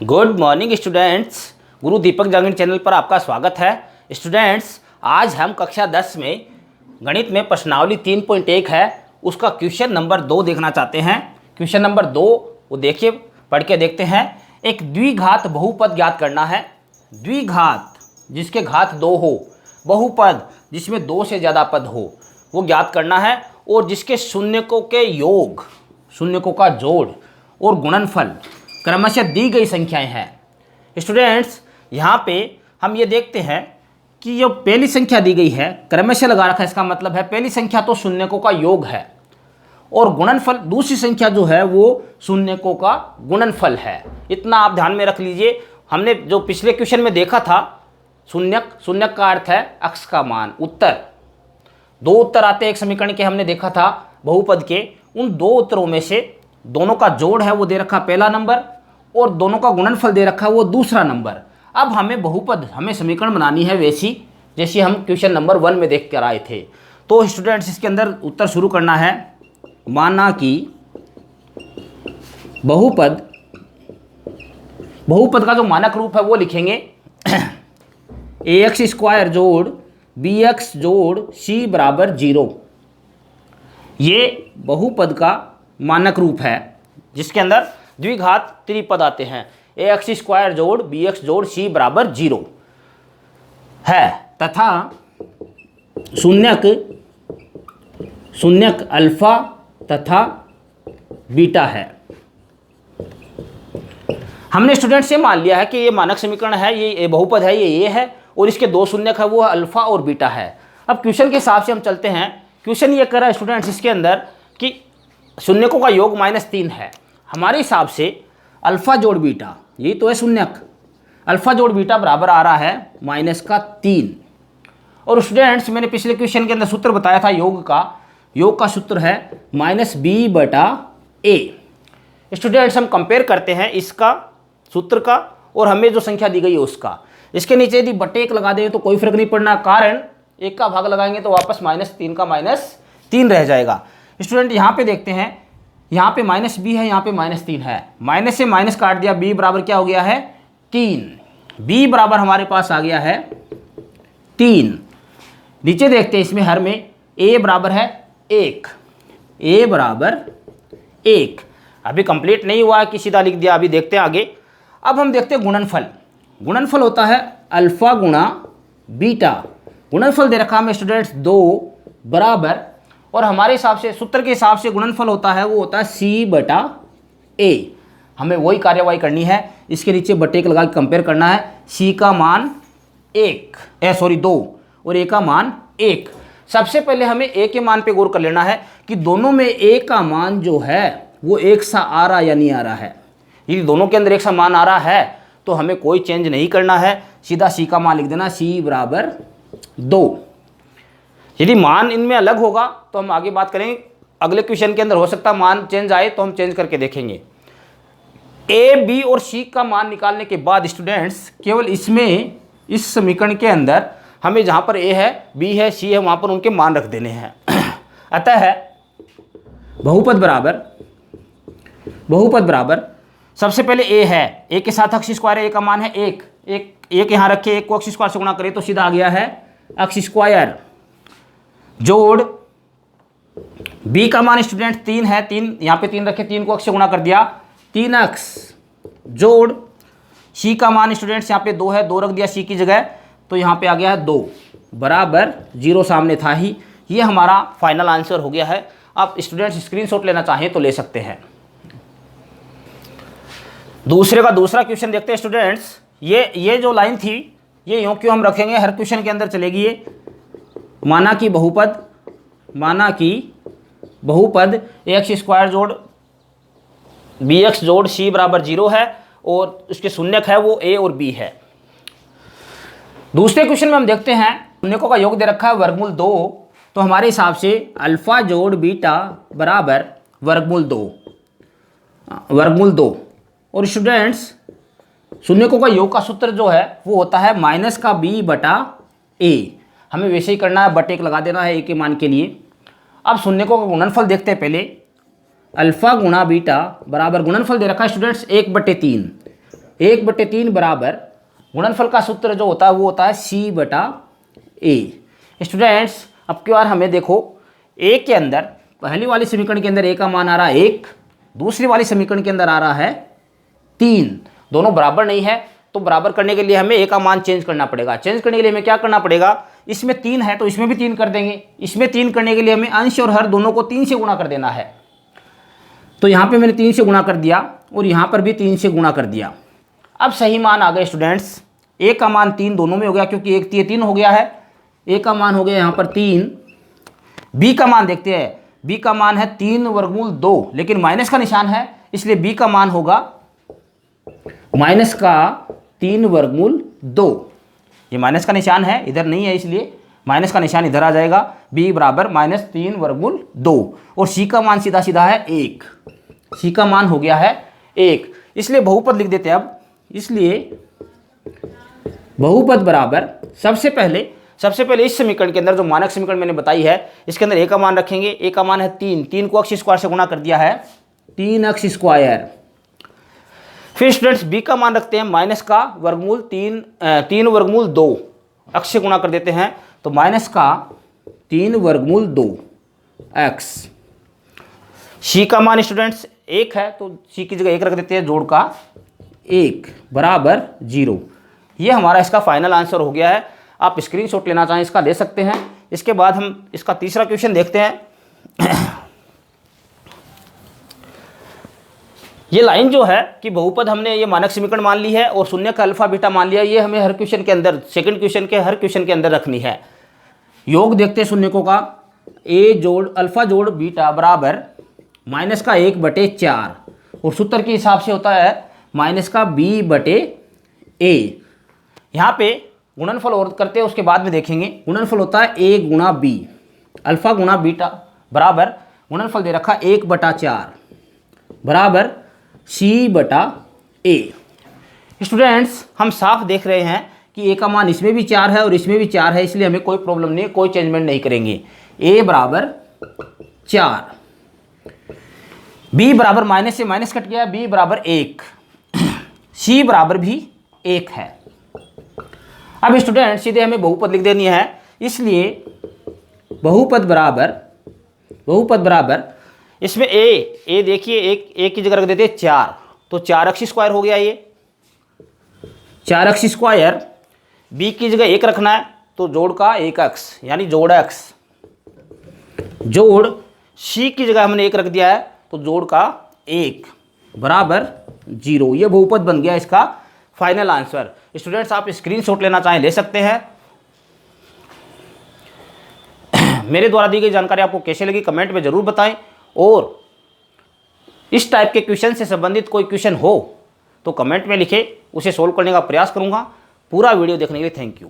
Good morning students. गुरु दीपक Jangid channel पर आपका स्वागत है। स्टूडेंट्स, आज हम कक्षा 10 में गणित में प्रश्नावली 3.1 है, उसका क्वेश्चन नंबर 2 देखना चाहते हैं। क्वेश्चन नंबर 2 वो देखिए, पढ़ के देखते हैं। एक द्विघात बहुपद ज्ञात करना है। द्विघात जिसके घात 2 हो, बहुपद जिसमें 2 से ज़्यादा पद हो, वो ज्ञात करना है। और जिसके शून्यकों के योग, शून्यकों का जोड़ और गुणनफल क्रमशः दी गई संख्याएं हैं। स्टूडेंट्स, यहाँ पे हम ये देखते हैं कि जो पहली संख्या दी गई है क्रमशः लगा रखा है, इसका मतलब है पहली संख्या तो शून्यकों का योग है और गुणनफल दूसरी संख्या जो है वो शून्यकों का गुणनफल है। इतना आप ध्यान में रख लीजिए। हमने जो पिछले क्वेश्चन में देखा था, शून्यक, शून्यक का अर्थ है अक्ष का मान, उत्तर। 2 उत्तर आते हैं एक समीकरण के, हमने देखा था बहुपद के। उन 2 उत्तरों में से दोनों का जोड़ है वो दे रखा पहला नंबर और दोनों का गुणनफल दे रखा वो दूसरा नंबर। अब हमें बहुपद, हमें समीकरण बनानी है वैसी जैसी हम क्वेश्चन नंबर 1 में देख कर आए थे। तो स्टूडेंट्स, इसके अंदर उत्तर शुरू करना है। माना कि बहुपद, बहुपद का जो मानक रूप है वो लिखेंगे ax² जोड़ bx जोड़ c बराबर 0। ये बहुपद का मानक रूप है जिसके अंदर द्विघात त्रिपद आते हैं। ax² जोड़ bx जोड़ c बराबर 0 है तथा शून्यक अल्फा तथा बीटा है। हमने स्टूडेंट्स से मान लिया है कि ये मानक समीकरण है, ये बहुपद है, ये है और इसके 2 शून्यक है, वो अल्फा और बीटा है। अब क्वेश्चन के हिसाब से हम चलते हैं। क्वेश्चन ये कर रहा है स्टूडेंट्स इसके अंदर कि शून्यकों का योग -3 है। हमारे हिसाब से अल्फा जोड़ बीटा, यही तो है शून्यक, अल्फा जोड़ बीटा बराबर आ रहा है -3। और स्टूडेंट्स, मैंने पिछले क्वेश्चन के अंदर सूत्र बताया था योग का सूत्र है -b/a। स्टूडेंट्स, हम कंपेयर करते हैं इसका सूत्र का और हमें जो संख्या दी गई है उसका। इसके नीचे यदि बटे 1 लगा दें तो कोई फर्क नहीं पड़ना, कारण 1 का भाग लगाएंगे तो वापस -3 का -3 रह जाएगा। स्टूडेंट, यहाँ पे देखते हैं, यहाँ पे -b है, यहाँ पे -3 है, माइनस से माइनस काट दिया, b बराबर क्या हो गया है 3। b बराबर हमारे पास आ गया है 3। नीचे देखते हैं इसमें हर में a बराबर है 1, a बराबर 1। अभी कंप्लीट नहीं हुआ है कि सीधा लिख दिया, अभी देखते हैं आगे। अब हम देखते हैं गुणनफल। गुणनफल होता है अल्फा गुणा बीटा। गुणनफल दे रखा हमें स्टूडेंट्स 2 बराबर, और हमारे हिसाब से, सूत्र के हिसाब से गुणनफल होता है वो होता है c/a। हमें वही कार्यवाही करनी है, इसके नीचे बटे 1 लगा के कंपेयर करना है। c का मान 2 और a का मान 1। सबसे पहले हमें a के मान पे गौर कर लेना है कि दोनों में a का मान जो है वो एक सा आ रहा या नहीं आ रहा है। यदि दोनों के अंदर एक सा मान आ रहा है तो हमें कोई चेंज नहीं करना है, सीधा c का मान लिख देना, c बराबर 2। यदि मान इनमें अलग होगा तो हम आगे बात करेंगे, अगले क्वेश्चन के अंदर हो सकता है मान चेंज आए तो हम चेंज करके देखेंगे। a, b और c का मान निकालने के बाद स्टूडेंट्स, केवल इसमें, इस समीकरण के अंदर हमें जहाँ पर a है, b है, c है, वहाँ पर उनके मान रख देने हैं। अतः बहुपद बराबर सबसे पहले a है, a के साथ x² है, a का मान है 1, एक यहाँ रखे, 1 को x² से गुणा करें तो सीधा आ गया है x², जोड़ b का मान स्टूडेंट 3 है, 3 यहाँ पे 3 रखे, 3 को x से गुणा कर दिया 3x, जोड़ c का मान स्टूडेंट्स यहाँ पे 2 है, 2 रख दिया c की जगह तो यहाँ पे आ गया है 2 बराबर 0, सामने था ही। ये हमारा फाइनल आंसर हो गया है। आप स्टूडेंट्स स्क्रीनशॉट लेना चाहें तो ले सकते हैं। दूसरे का दूसरा क्वेश्चन देखते हैं स्टूडेंट्स। ये जो लाइन थी ये यूँ क्यों हम रखेंगे, हर क्वेश्चन के अंदर चलेगी ये। माना कि बहुपद ax² जोड़ bx जोड़ c बराबर 0 है और उसके शून्यक है वो a और b है। दूसरे क्वेश्चन में हम देखते हैं शून्यकों का योग दे रखा है वर्गमूल 2, तो हमारे हिसाब से अल्फा जोड़ बीटा बराबर वर्गमूल 2। और स्टूडेंट्स, शून्यकों का योग का सूत्र जो है वो होता है -b/a। हमें वैसे ही करना है, बटे 1 लगा देना है a के मान के लिए। अब शून्यकों का गुणनफल देखते हैं पहले। अल्फा गुणा बीटा बराबर, गुणनफल दे रखा है स्टूडेंट्स 1/3। 1/3 बराबर गुणनफल का सूत्र जो होता है वो होता है C/A। स्टूडेंट्स अब की बार हमें देखो ए के अंदर पहली वाली समीकरण के अंदर ए का मान आ रहा है 1, दूसरी वाली समीकरण के अंदर आ रहा है 3, दोनों बराबर नहीं है तो बराबर करने के लिए हमें ए का मान चेंज करना पड़ेगा। चेंज करने के लिए हमें क्या करना पड़ेगा, इसमें 3 है तो इसमें भी 3 कर देंगे। इसमें 3 करने के लिए हमें अंश और हर दोनों को 3 से गुणा कर देना है। तो यहाँ पे मैंने 3 से गुणा कर दिया और यहाँ पर भी 3 से गुणा कर दिया। अब सही मान आ गए स्टूडेंट्स। ए का मान 3 दोनों में हो गया क्योंकि 1 3 हो गया है। ए का मान हो गया यहाँ पर 3। बी का मान देखते हैं, बी का मान है 3 वर्गमूल 2, लेकिन माइनस का निशान है इसलिए बी का मान होगा माइनस का 3 वर्गमूल 2। ये माइनस का निशान है, इधर नहीं है इसलिए माइनस का निशान इधर आ जाएगा। b बराबर -3 वर्गमूल 2 और c का मान सीधा सीधा है 1। c का मान हो गया है 1, इसलिए बहुपद लिख देते हैं अब। इसलिए बहुपद बराबर सबसे पहले इस समीकरण के अंदर जो मानक समीकरण मैंने बताई है इसके अंदर a का मान रखेंगे। a का मान है 3 को अक्ष स्क्वायर से गुणा कर दिया है 3 अक्ष स्क्वायर। फिर स्टूडेंट्स b का मान रखते हैं माइनस का वर्गमूल 3 वर्गमूल 2 अक्ष से गुणा कर देते हैं तो माइनस का 3 वर्गमूल 2 x। c का मान स्टूडेंट्स 1 है तो c की जगह 1 रख देते हैं, जोड़ का 1 बराबर 0। ये हमारा इसका फाइनल आंसर हो गया है। आप स्क्रीनशॉट लेना चाहें इसका ले सकते हैं। इसके बाद हम इसका तीसरा क्वेश्चन देखते हैं। ये लाइन जो है कि बहुपद हमने ये मानक समीकरण मान ली है और शून्य का अल्फा बीटा मान लिया, ये हमें हर क्वेश्चन के अंदर सेकंड क्वेश्चन के हर क्वेश्चन के अंदर रखनी है। योग देखते हैं शून्यकों का। a जोड़ अल्फा जोड़ बीटा बराबर माइनस का 1/4 और सूत्र के हिसाब से होता है माइनस का b/a। यहाँ पे गुणनफल और करते हैं उसके बाद में देखेंगे। गुणनफल होता है a गुणा b, अल्फा गुणा बीटा बराबर गुणनफल दे रखा 1/4 बराबर c/a। स्टूडेंट्स हम साफ देख रहे हैं कि a का मान इसमें भी 4 है और इसमें भी 4 है, इसलिए हमें कोई प्रॉब्लम नहीं है, कोई चेंजमेंट नहीं करेंगे। a बराबर 4, b बराबर माइनस से माइनस कट गया, b बराबर 1, c बराबर भी 1 है। अब स्टूडेंट सीधे हमें बहुपद लिख देनी है, इसलिए बहुपद बराबर इसमें a देखिए एक की जगह रख देते हैं 4 तो 4 अक्ष स्क्वायर हो गया। ये 4 अक्ष स्क्वायर, b की जगह 1 रखना है तो जोड़ का 1 अक्ष यानी जोड़ x, जोड़ c की जगह हमने 1 रख दिया है तो जोड़ का 1 बराबर 0। ये बहुपद बन गया इसका फाइनल आंसर। स्टूडेंट्स आप स्क्रीनशॉट लेना चाहें ले सकते हैं। मेरे द्वारा दी गई जानकारी आपको कैसे लगी कमेंट में ज़रूर बताएं, और इस टाइप के क्वेश्चन से संबंधित कोई क्वेश्चन हो तो कमेंट में लिखें, उसे सोल्व करने का प्रयास करूंगा। पूरा वीडियो देखने के लिए थैंक यू।